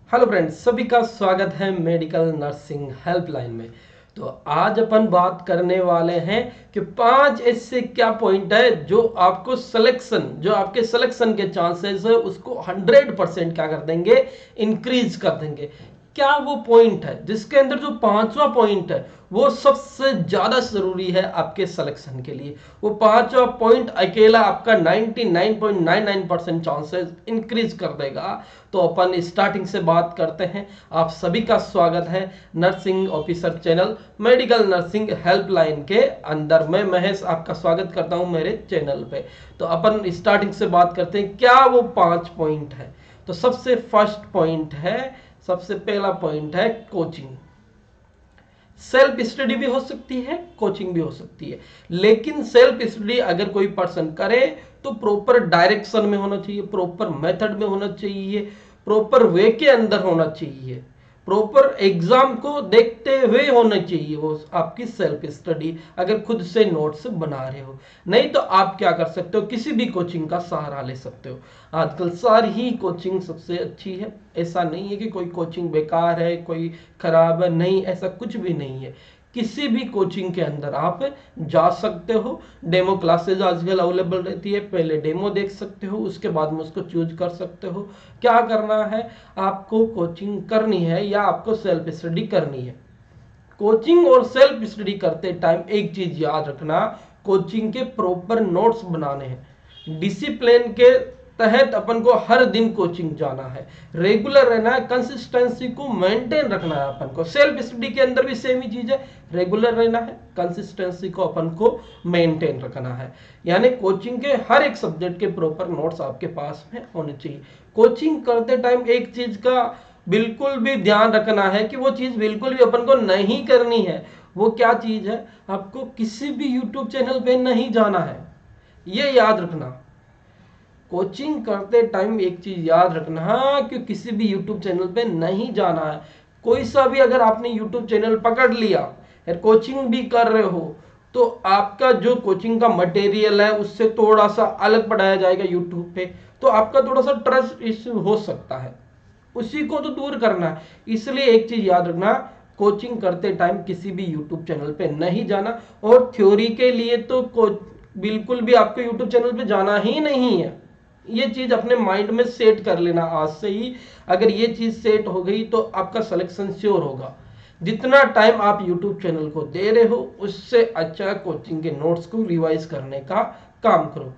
Hello friends, सभी का स्वागत है मेडिकल नर्सिंग हेल्पलाइन में। तो आज अपन बात करने वाले हैं कि 5 ऐसे क्या पॉइंट है जो आपको जो आपके सिलेक्शन के चांसेस है उसको 100% क्या कर देंगे, इंक्रीज कर देंगे। क्या वो पॉइंट है जिसके अंदर जो पांचवा पॉइंट है वो सबसे ज्यादा जरूरी है आपके सिलेक्शन के लिए। वो पांचवा पॉइंट अकेला आपका 99.99% चांसेस इंक्रीज कर देगा। तो अपन स्टार्टिंग से बात करते हैं। आप सभी का स्वागत है nursing officer channel medical nursing helpline के अंदर। मैं महेश आपका स्वागत करता हूं मेरे चैनल पे। तो अपन स्टार्टिंग से बात करते हैं क्या वो 5 पॉइंट है। तो सबसे पहला पॉइंट है कोचिंग। सेल्फ स्टडी भी हो सकती है, कोचिंग भी हो सकती है, लेकिन सेल्फ स्टडी अगर कोई पर्सन करे तो प्रॉपर डायरेक्शन में होना चाहिए, प्रॉपर मेथड में होना चाहिए, प्रॉपर वे के अंदर होना चाहिए, प्रॉपर एग्जाम को देखते हुए होना चाहिए वो आपकी सेल्फ स्टडी। अगर खुद से नोट्स बना रहे हो, नहीं तो आप क्या कर सकते हो, किसी भी कोचिंग का सहारा ले सकते हो। आजकल सारी ही कोचिंग सबसे अच्छी है। ऐसा नहीं है कि कोई कोचिंग बेकार है, कोई खराब है, नहीं, ऐसा कुछ भी नहीं है। किसी भी कोचिंग के अंदर आप जा सकते हो। डेमो क्लासेज आजकल अवेलेबल रहती है, पहले डेमो देख सकते हो, उसके बाद में उसको चूज कर सकते हो। क्या करना है, आपको कोचिंग करनी है या आपको सेल्फ स्टडी करनी है। कोचिंग और सेल्फ स्टडी करते टाइम एक चीज याद रखना, कोचिंग के प्रॉपर नोट्स बनाने हैं। डिसिप्लिन के तहत अपन को हर दिन कोचिंग जाना है, रेगुलर रहना है, कंसिस्टेंसी को मेंटेन रखना है अपन को। सेल्फ स्टडी के अंदर भी सेम ही चीज है, रेगुलर रहना है, कंसिस्टेंसी को अपन को मेंटेन रखना है। यानी कोचिंग के हर एक सब्जेक्ट के प्रॉपर नोट्स आपके पास में होने चाहिए। कोचिंग करते टाइम एक चीज का बिल्कुल भी ध्यान रखना है कि वो चीज बिल्कुल भी अपन को नहीं करनी है। वो क्या चीज है, आपको किसी भी यूट्यूब चैनल पे नहीं जाना है, ये याद रखना। कोचिंग करते टाइम एक चीज याद रखना कि किसी भी यूट्यूब चैनल पे नहीं जाना है। कोई सा भी अगर आपने यूट्यूब चैनल पकड़ लिया और कोचिंग भी कर रहे हो तो आपका जो कोचिंग का मटेरियल है उससे थोड़ा सा अलग पढ़ाया जाएगा यूट्यूब पे, तो आपका थोड़ा सा ट्रस्ट इश्यू हो सकता है, उसी को तो दूर करना है। इसलिए एक चीज याद रखना, कोचिंग करते टाइम किसी भी यूट्यूब चैनल पे नहीं जाना। और थ्योरी के लिए तो बिल्कुल भी आपको यूट्यूब चैनल पे जाना ही नहीं है। ये चीज अपने माइंड में सेट कर लेना आज से ही। अगर ये चीज सेट हो गई तो आपका सिलेक्शन श्योर होगा। जितना टाइम आप यूट्यूब चैनल को दे रहे हो उससे अच्छा कोचिंग के नोट्स को रिवाइज करने का काम करो।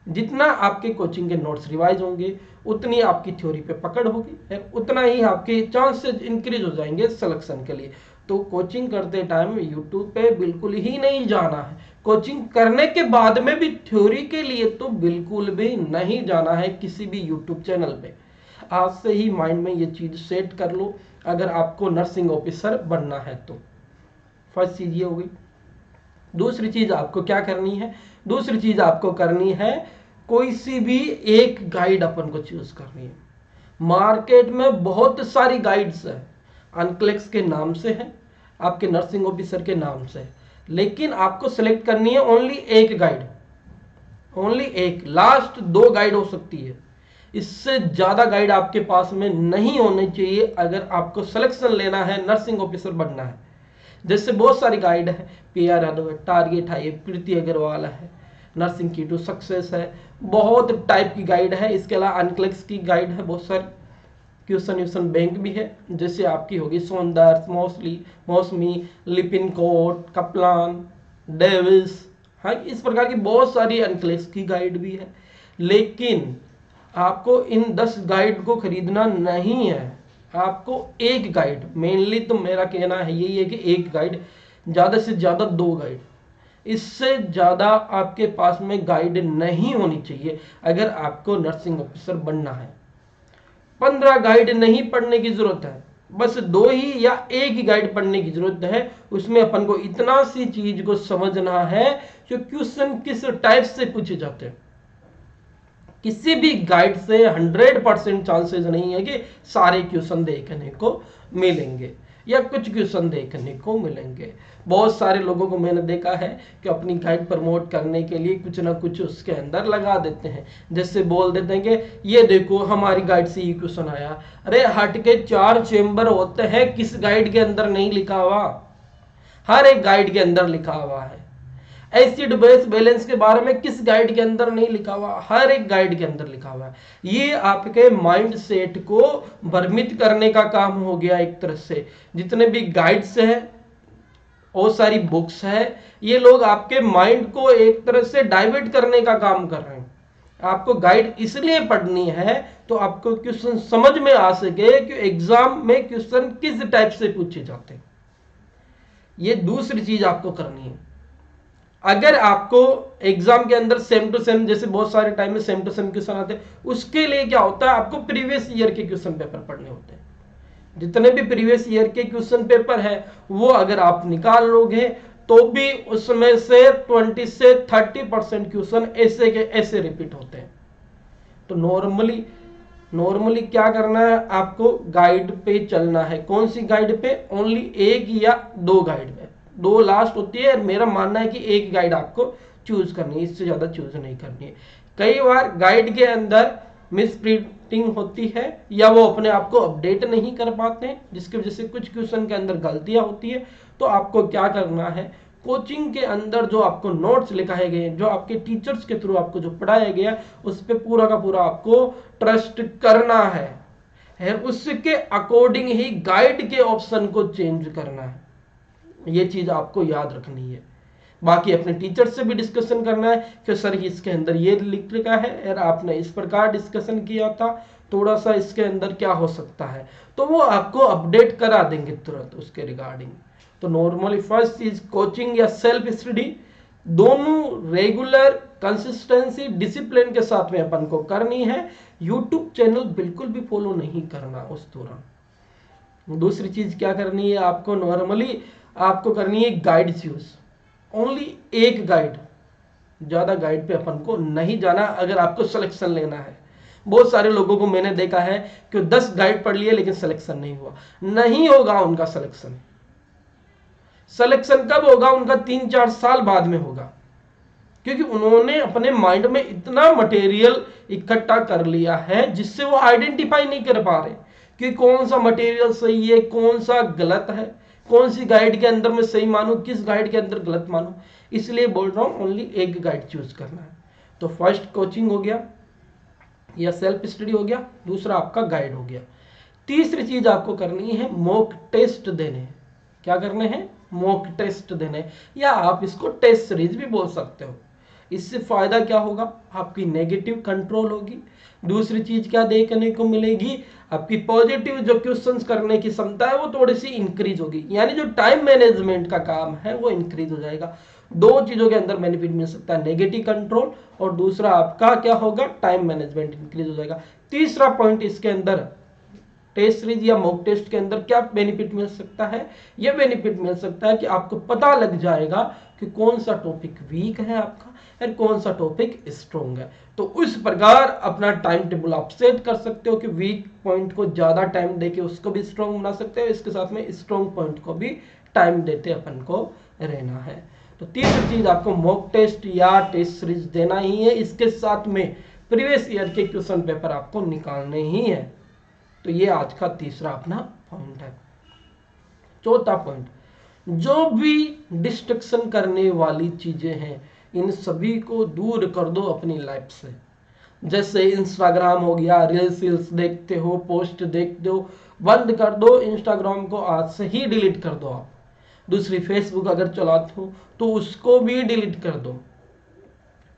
जितना आपके कोचिंग के नोट्स रिवाइज होंगे उतनी आपकी थ्योरी पे पकड़ होगी, उतना ही आपके चांसेस इंक्रीज हो जाएंगे सिलेक्शन के लिए। तो कोचिंग करते टाइम यूट्यूब पे बिल्कुल ही नहीं जाना है। कोचिंग करने के बाद में भी थ्योरी के लिए तो बिल्कुल भी नहीं जाना है किसी भी यूट्यूब चैनल पे। आज से ही माइंड में ये चीज सेट कर लो अगर आपको नर्सिंग ऑफिसर बनना है तो। फर्स्ट चीज ये हो गई। दूसरी चीज आपको क्या करनी है, दूसरी चीज आपको करनी है कोई सी भी एक गाइड अपन को चूज करनी है। मार्केट में बहुत सारी गाइड्स है, अनक्लेक्स के नाम से है, आपके नर्सिंग ऑफिसर के नाम से है, लेकिन आपको सिलेक्ट करनी है ओनली एक गाइड, ओनली एक। लास्ट 2 गाइड हो सकती है, इससे ज्यादा गाइड आपके पास में नहीं होने चाहिए अगर आपको सिलेक्शन लेना है, नर्सिंग ऑफिसर बनना है। जैसे बहुत सारी गाइड है, PR यादव है, टारगेट है, प्रीति अग्रवाल है, नर्सिंग की टू सक्सेस है, बहुत टाइप की गाइड है। इसके अलावा अनक्लेक्स की गाइड है बहुत सारी, क्वेश्चन बैंक भी है, जैसे आपकी होगी सौंदर्य, मौसमी, लिपिन कोट, कपलान, डेविस। हाँ, इस प्रकार की बहुत सारी अनक्लेक्स की गाइड भी है। लेकिन आपको इन 10 गाइड को खरीदना नहीं है, आपको एक गाइड, मेनली तो मेरा कहना है यही है कि एक गाइड, ज्यादा से ज्यादा 2 गाइड, इससे ज्यादा आपके पास में गाइड नहीं होनी चाहिए अगर आपको नर्सिंग ऑफिसर बनना है। 15 गाइड नहीं पढ़ने की जरूरत है, बस 2 ही या एक ही गाइड पढ़ने की जरूरत है। उसमें अपन को इतना सी चीज को समझना है कि क्वेश्चन किस टाइप से पूछे जाते हैं। किसी भी गाइड से 100% चांसेस नहीं है कि सारे क्वेश्चन देखने को मिलेंगे। या कुछ क्वेश्चन देखने को मिलेंगे। बहुत सारे लोगों को मैंने देखा है कि अपनी गाइड प्रमोट करने के लिए कुछ ना कुछ उसके अंदर लगा देते हैं, जैसे बोल देते हैं कि ये देखो हमारी गाइड से ये क्वेश्चन आया। अरे हट के 4 चेंबर होते हैं, किस गाइड के अंदर नहीं लिखा हुआ? हर एक गाइड के अंदर लिखा हुआ है। एसिड बेस बैलेंस के बारे में किस गाइड के अंदर नहीं लिखा हुआ? हर एक गाइड के अंदर लिखा हुआ है। ये आपके माइंड सेट को भ्रमित करने का काम हो गया एक तरह से। जितने भी गाइड्स हैं और सारी बुक्स है, ये लोग आपके माइंड को एक तरह से डाइवर्ट करने का काम कर रहे हैं। आपको गाइड इसलिए पढ़नी है तो आपको क्वेश्चन समझ में आ सके कि एग्जाम में क्वेश्चन किस टाइप से पूछे जाते हैं। ये दूसरी चीज आपको करनी है। अगर आपको एग्जाम के अंदर सेम टू सेम, जैसे बहुत सारे टाइम में सेम टू सेम क्वेश्चन आते हैं, उसके लिए क्या होता है, आपको प्रीवियस ईयर के क्वेश्चन पेपर पढ़ने होते हैं। जितने भी प्रीवियस ईयर के क्वेश्चन पेपर है वो अगर आप निकाल लोगे तो भी उसमें से 20 से 30% क्वेश्चन ऐसे के ऐसे रिपीट होते हैं। तो नॉर्मली क्या करना है, आपको गाइड पे चलना है। कौन सी गाइड पे? ओनली एक या दो गाइड पे, दो लास्ट होती है। मेरा मानना है कि एक गाइड आपको चूज करनी है, इससे ज्यादा चूज नहीं करनी है। कई बार गाइड के अंदर मिस प्रिंटिंग होती है या वो अपने आप को अपडेट नहीं कर पाते हैं, जिसकी वजह से कुछ क्वेश्चन के अंदर गलतियां होती है। तो आपको क्या करना है, कोचिंग के अंदर जो आपको नोट्स लिखाए गए हैं, जो आपके टीचर्स के थ्रू आपको जो पढ़ाया गया, उस पर पूरा का पूरा आपको ट्रस्ट करना है। उसके अकॉर्डिंग ही गाइड के ऑप्शन को चेंज करना है। ये चीज आपको याद रखनी है। बाकी अपने टीचर से भी डिस्कशन करना है कि सर इसके अंदर ये लिख रखा है और आपने इस प्रकार डिस्कशन किया था, थोड़ा सा इसके अंदर क्या हो सकता है, तो वो आपको अपडेट करा देंगे तुरंत उसके रिगार्डिंग। तो नॉर्मली फर्स्ट चीज कोचिंग या सेल्फ स्टडी दोनों रेगुलर कंसिस्टेंसी डिसिप्लिन के साथ में अपन को करनी है। यूट्यूब चैनल बिल्कुल भी फॉलो नहीं करना उस दौरान। दूसरी चीज क्या करनी है आपको, नॉर्मली आपको करनी है गाइड्स यूज। ओनली एक गाइड, ज्यादा गाइड पे अपन को नहीं जाना अगर आपको सिलेक्शन लेना है। बहुत सारे लोगों को मैंने देखा है कि 10 गाइड पढ़ लिए लेकिन सिलेक्शन नहीं हुआ। नहीं होगा उनका सिलेक्शन। सिलेक्शन कब होगा उनका? 3-4 साल बाद में होगा, क्योंकि उन्होंने अपने माइंड में इतना मटेरियल इकट्ठा कर लिया है जिससे वो आइडेंटिफाई नहीं कर पा रहे कि कौन सा मटेरियल सही है, कौन सा गलत है, कौन सी गाइड के अंदर मैं सही मानूं, किस गाइड के अंदर गलत मानूं। इसलिए बोल रहा हूं ओनली एक गाइड चूज करना है। तो फर्स्ट कोचिंग हो गया या सेल्फ स्टडी हो गया, दूसरा आपका गाइड हो गया। तीसरी चीज आपको करनी है मॉक टेस्ट देने। क्या करने हैं? मॉक टेस्ट देने, या आप इसको टेस्ट सीरीज भी बोल सकते हो। इससे फायदा क्या होगा, आपकी नेगेटिव कंट्रोल होगी। दूसरी चीज क्या देखने को मिलेगी, आपकी पॉजिटिव जो क्वेश्चंस करने की क्षमता है वो थोड़ी सी इंक्रीज होगी, यानी जो टाइम मैनेजमेंट का काम है वो इंक्रीज हो जाएगा। दो चीजों के अंदर बेनिफिट मिल सकता है, नेगेटिव कंट्रोल और दूसरा आपका क्या होगा, टाइम मैनेजमेंट इंक्रीज हो जाएगा। तीसरा पॉइंट इसके अंदर टेस्ट सीरीज या मॉक टेस्ट के अंदर क्या बेनिफिट मिल सकता है, यह बेनिफिट मिल सकता है कि आपको पता लग जाएगा कि कौन सा टॉपिक वीक है आपका और कौन सा टॉपिक स्ट्रॉन्ग है। तो उस प्रकार अपना टाइम टेबल आप सेट कर सकते हो कि वीक पॉइंट को ज्यादा टाइम देके उसको भी स्ट्रॉन्ग बना सकते हो, इसके साथ में स्ट्रॉन्ग पॉइंट को भी टाइम देते अपन को रहना है। तो तीसरी चीज आपको मॉक टेस्ट या टेस्ट सीरीज देना ही है, इसके साथ में प्रीवियस ईयर के क्वेश्चन पेपर आपको निकालने ही है। तो ये आज का तीसरा अपना पॉइंट है। चौथा पॉइंट, जो भी डिस्ट्रक्शन करने वाली चीजें हैं इन सभी को दूर कर दो अपनी लाइफ से। जैसे इंस्टाग्राम हो गया, रील्स देखते हो, पोस्ट देखते हो, बंद कर दो इंस्टाग्राम को, आज से ही डिलीट कर दो आप। दूसरी फेसबुक अगर चलाते हो तो उसको भी डिलीट कर दो।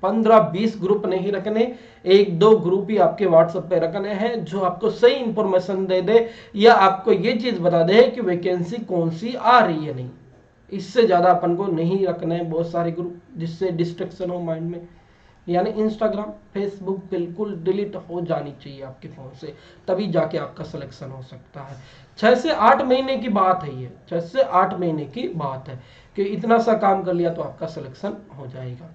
15-20 ग्रुप नहीं रखने, 1-2 ग्रुप ही आपके व्हाट्सएप पे रखने हैं जो आपको सही इंफॉर्मेशन दे दे या आपको ये चीज बता दे कि वैकेंसी कौन सी आ रही है। नहीं, इससे ज्यादा अपन को नहीं रखना है बहुत सारे ग्रुप जिससे डिस्ट्रैक्शन हो माइंड में। यानी इंस्टाग्राम, फेसबुक बिल्कुल डिलीट हो जानी चाहिए आपके फोन से, तभी जाके आपका सिलेक्शन हो सकता है। 6 से 8 महीने की बात है ये, 6 से 8 महीने की बात है कि इतना सा काम कर लिया तो आपका सिलेक्शन हो जाएगा।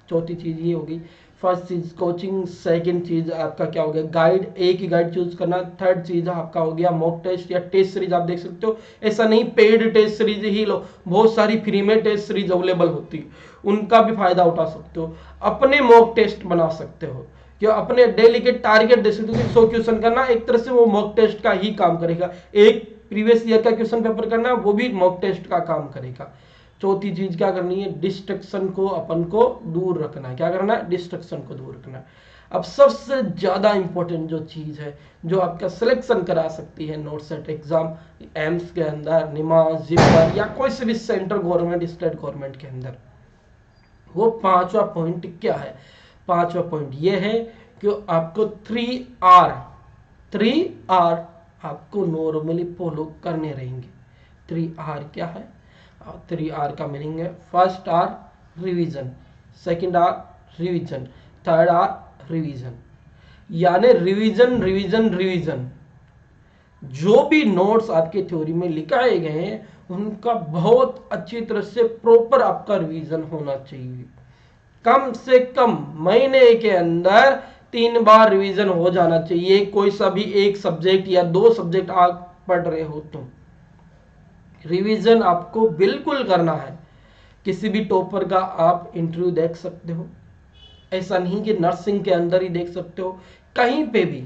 चौथी चीज ये होगी। फर्स्ट चीज कोचिंग, सेकंड चीज आपका क्या हो गया गाइड, एक ही गाइड चूज करना। थर्ड चीज आपका हो गया मॉक टेस्ट या टेस्ट सीरीज। आप देख सकते हो ऐसा नहीं पेड टेस्ट सीरीज ही लो, बहुत सारी फ्री में टेस्ट सीरीज अवेलेबल होती है, उनका भी फायदा उठा सकते हो। अपने मॉक टेस्ट बना सकते हो, कि अपने डेली के टारगेट दे सकते हो, 100 क्वेश्चन करना, एक तरह से वो मॉक टेस्ट का ही काम करेगा। एक प्रीवियस ईयर का क्वेश्चन पेपर करना, वो भी मॉक टेस्ट का काम करेगा। चौथी चीज क्या करनी है, डिस्ट्रक्शन को अपन को दूर रखना है। क्या करना है, डिस्ट्रक्शन को दूर रखना है। अब सबसे ज्यादा इंपॉर्टेंट जो चीज है, जो आपका सिलेक्शन करा सकती है नोट सेट एग्जाम, एम्स के अंदर, निमास, जिपर या कोई से भी सेंट्रल गवर्नमेंट, स्टेट गवर्नमेंट के अंदर, वो पांचवा पॉइंट क्या है। पांचवा पॉइंट ये है कि आपको 3R आपको नॉर्मली फॉलो करने रहेंगे। 3R क्या है, 3R का मीनिंग है first R revision, second R revision, third R revision. यानी रिवीजन रिवीजन रिवीजन। जो भी नोट्स आपके थ्योरी में लिखाए गए हैं उनका बहुत अच्छी तरह से प्रॉपर आपका रिवीजन होना चाहिए। कम से कम महीने के अंदर 3 बार रिवीजन हो जाना चाहिए। कोई सा भी एक सब्जेक्ट या 2 सब्जेक्ट आप पढ़ रहे हो तो रिवीजन आपको बिल्कुल करना है। किसी भी टॉपर का आप इंटरव्यू देख सकते हो, ऐसा नहीं कि नर्सिंग के अंदर ही देख सकते हो, कहीं पे भी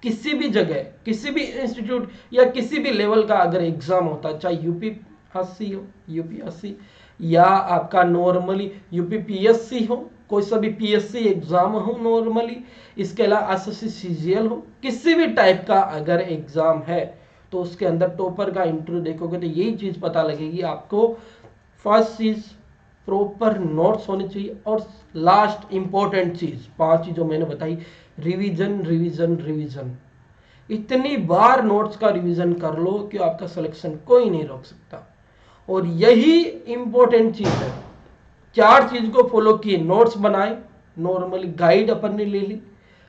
किसी भी जगह, किसी भी इंस्टीट्यूट या किसी भी लेवल का अगर एग्जाम होता है, चाहे यूपीएससी हो, यूपीएससी या आपका नॉर्मली यूपीपीएससी हो, कोई सा भी पीएससी एग्जाम हो नॉर्मली, इसके अलावा एसएससी सीजीएल हो, किसी भी टाइप का अगर एग्जाम है तो उसके अंदर टॉपर का इंटरव्यू देखोगे तो यही चीज पता लगेगी आपको। फर्स्ट चीज प्रॉपर नोट्स होने चाहिए, और लास्ट इंपॉर्टेंट चीज 5 चीजों मैंने बताई, रिवीजन रिवीजन रिवीजन। इतनी बार नोट्स का रिवीजन कर लो कि आपका सिलेक्शन कोई नहीं रोक सकता। और यही इंपॉर्टेंट चीज है। 4 चीज को फॉलो किए, नोट्स बनाए, नॉर्मली गाइड अपन ने ले ली,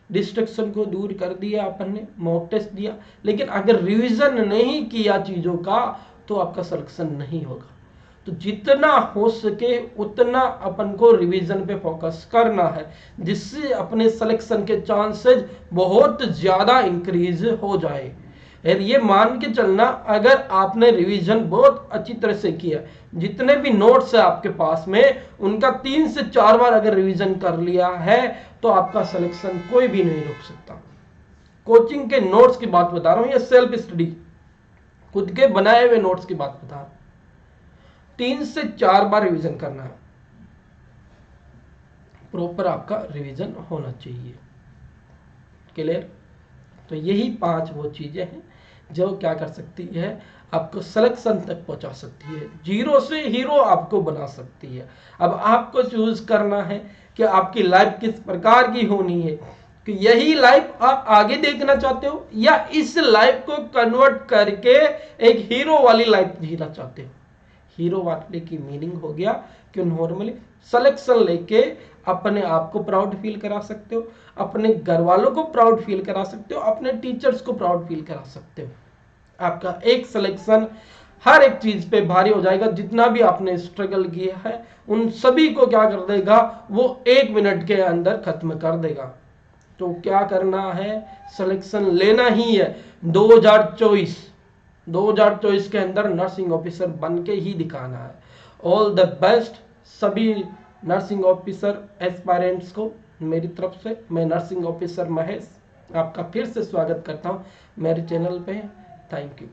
डिस्ट्रक्शन को दूर कर दिया अपन ने, मॉक टेस्ट दिया, लेकिन अगर रिवीजन नहीं किया चीजों का तो आपका सिलेक्शन नहीं होगा। तो जितना हो सके उतना अपन को रिवीजन पे फोकस करना है, जिससे अपने सिलेक्शन के चांसेस बहुत ज्यादा इंक्रीज हो जाए। और ये मान के चलना, अगर आपने रिवीजन बहुत अच्छी तरह से किया, जितने भी नोट्स है आपके पास में उनका 3 से 4 बार अगर रिवीजन कर लिया है तो आपका सिलेक्शन कोई भी नहीं रोक सकता। कोचिंग के नोट्स की बात बता रहा हूं या सेल्फ स्टडी, खुद के बनाए हुए नोट्स की बात बता रहा हूं। 3 से 4 बार रिवीजन करना है, प्रॉपर आपका रिवीजन होना चाहिए। क्लियर। तो यही 5 वो चीजें हैं जो क्या कर सकती है, आपको सिलेक्शन तक पहुंचा सकती है, जीरो से हीरो आपको बना सकती है। अब आपको चूज करना है कि आपकी लाइफ किस प्रकार की होनी है, कि यही लाइफ आप आगे देखना चाहते हो या इस लाइफ को कन्वर्ट करके एक हीरो वाली लाइफ जीना चाहते हो। हीरो वाले की मीनिंग हो गया कि नॉर्मली सिलेक्शन लेके अपने आप को प्राउड फील करा सकते हो, अपने घर वालों को प्राउड फील करा सकते हो, अपने टीचर्स को प्राउड फील करा सकते हो। आपका एक सिलेक्शन हर एक चीज पे भारी हो जाएगा, जितना भी आपने स्ट्रगल किया है उन सभी को क्या कर देगा, वो 1 मिनट के अंदर खत्म कर देगा। तो क्या करना है, सिलेक्शन लेना ही है। 2024 के अंदर नर्सिंग ऑफिसर बन के ही दिखाना है। ऑल द बेस्ट सभी नर्सिंग ऑफिसर एस्पायरेंट्स को मेरी तरफ से। मैं नर्सिंग ऑफिसर महेश आपका फिर से स्वागत करता हूं मेरे चैनल पे। Thank you.